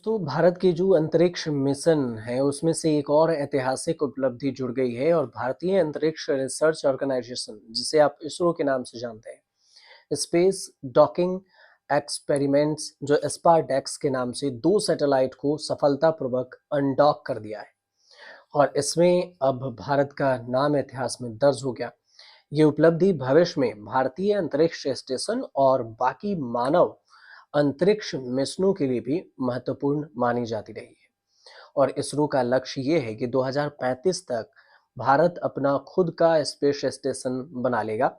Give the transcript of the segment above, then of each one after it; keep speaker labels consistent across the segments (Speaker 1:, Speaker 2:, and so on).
Speaker 1: तो भारत की जो अंतरिक्ष मिशन है उसमें से एक और ऐतिहासिक उपलब्धि जुड़ गई है और भारतीय अंतरिक्ष रिसर्च ऑर्गेनाइजेशन जिसे आप इसरो के नाम से जानते हैं स्पेस डॉकिंग एक्सपेरिमेंट्स जो एस्पारडेक्स के नाम से दो सैटेलाइट को सफलतापूर्वक अनडॉक कर दिया है और इसमें अब भारत का नाम इतिहास में दर्ज हो गया। ये उपलब्धि भविष्य में भारतीय अंतरिक्ष स्टेशन और बाकी मानव अंतरिक्ष मिशनों के लिए भी महत्वपूर्ण मानी जाती रही है और इसरो का लक्ष्य ये है कि 2035 तक भारत अपना खुद का स्पेस स्टेशन बना लेगा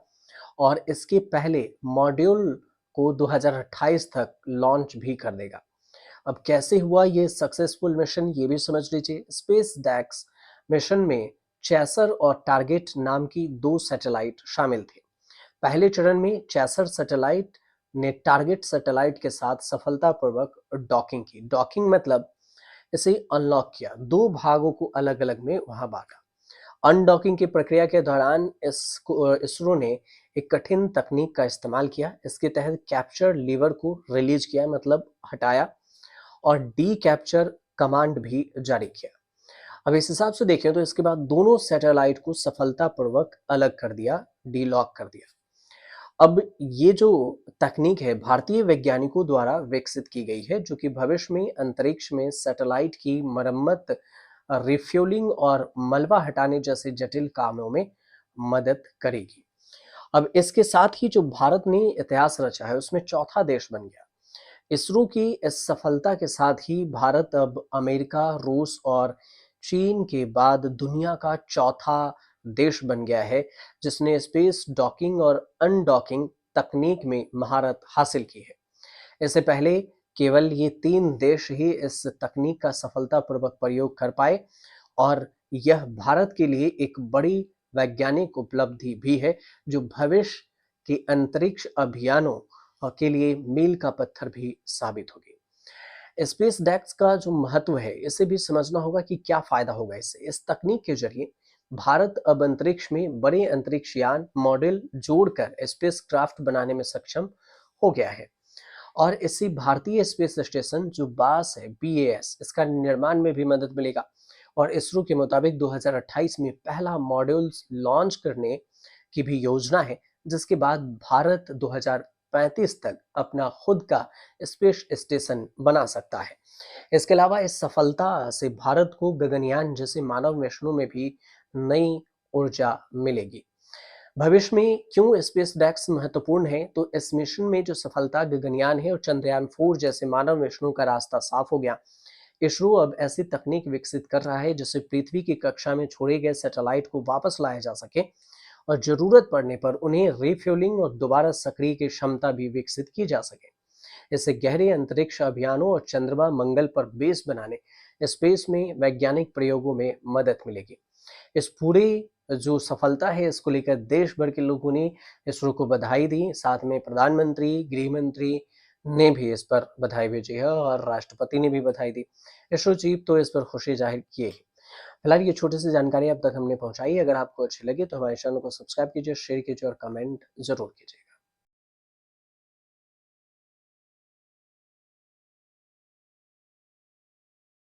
Speaker 1: और इसके पहले मॉड्यूल को 2028 तक लॉन्च भी कर देगा। अब कैसे हुआ ये सक्सेसफुल मिशन ये भी समझ लीजिए। स्पेस डैक्स मिशन में चैसर और टारगेट नाम की दो सैटेलाइट शामिल थे। पहले चरण में चैसर सैटेलाइट ने टारगेट सैटेलाइट के साथ सफलतापूर्वक डॉकिंग की। डॉकिंग मतलब इसे अनलॉक किया, दो भागों को अलग अलग में वहां बांटा। अनडॉकिंग की प्रक्रिया के दौरान इसरो ने एक कठिन तकनीक का इस्तेमाल किया। इसके तहत कैप्चर लीवर को रिलीज किया मतलब हटाया और डी कैप्चर कमांड भी जारी किया। अब इस हिसाब से देखें तो इसके बाद दोनों सैटेलाइट को सफलतापूर्वक अलग कर दिया, डी लॉक कर दिया। अब ये जो तकनीक है भारतीय वैज्ञानिकों द्वारा विकसित की गई है जो कि भविष्य में अंतरिक्ष में सैटेलाइट की मरम्मत, रिफ्यूलिंग और मलबा हटाने जैसे जटिल कामों में मदद करेगी। अब इसके साथ ही जो भारत ने इतिहास रचा है उसमें चौथा देश बन गया। इसरो की इस सफलता के साथ ही भारत अब अमेरिका, रूस और चीन के बाद दुनिया का चौथा देश बन गया है जिसने स्पेस डॉकिंग और अनडॉकिंग तकनीक में महारत हासिल की है। इससे पहले केवल ये तीन देश ही इस तकनीक का सफलतापूर्वक प्रयोग कर पाए और यह भारत के लिए एक बड़ी वैज्ञानिक उपलब्धि भी है जो भविष्य के अंतरिक्ष अभियानों के लिए मील का पत्थर भी साबित होगी। स्पेस डेक्स का जो महत्व है इसे भी समझना होगा कि क्या फायदा होगा इससे। इस तकनीक के जरिए भारत अब अंतरिक्ष में बड़े अंतरिक्ष यान मॉडल जोड़कर स्पेस क्राफ्ट बनाने में सक्षम हो गया है और इससे भारतीय स्पेस स्टेशन जो बास है BAS इसका निर्माण में भी मदद मिलेगा और इसरो के मुताबिक 2028 में पहला मॉड्यूल लॉन्च करने की भी योजना है जिसके बाद भारत 2035 तक अपना खुद का स्पेस स्टेशन बना सकता है। इसके अलावा इस सफलता से भारत को गगनयान जैसे मानव मिशनों में भी नई ऊर्जा मिलेगी। भविष्य में क्यों स्पेस डेक्स महत्वपूर्ण है तो इस मिशन में जो सफलता गगनयान है और चंद्रयान 4 जैसे मानव मिशनों का रास्ता साफ हो गया। इसरो अब ऐसी तकनीक विकसित कर रहा है जिससे पृथ्वी की कक्षा में छोड़े गए सैटेलाइट को वापस लाया जा सके और जरूरत पड़ने पर उन्हें रिफ्यूलिंग और दोबारा सक्रिय की क्षमता भी विकसित की जा सके। इससे गहरे अंतरिक्ष अभियानों और चंद्रमा मंगल पर बेस बनाने स्पेस में वैज्ञानिक प्रयोगों में मदद मिलेगी। इस पूरे जो सफलता है इसको लेकर देश भर के लोगों ने इसरो को बधाई दी। साथ में प्रधानमंत्री, गृह मंत्री ने भी इस पर बधाई भेजी है और राष्ट्रपति ने भी बधाई दी। इसरो चीफ तो इस पर खुशी जाहिर किए ही। फिलहाल ये छोटी सी जानकारी अब तक हमने पहुंचाई। अगर आपको अच्छी लगी तो हमारे चैनल को सब्सक्राइब कीजिए, शेयर कीजिए और कमेंट जरूर कीजिए।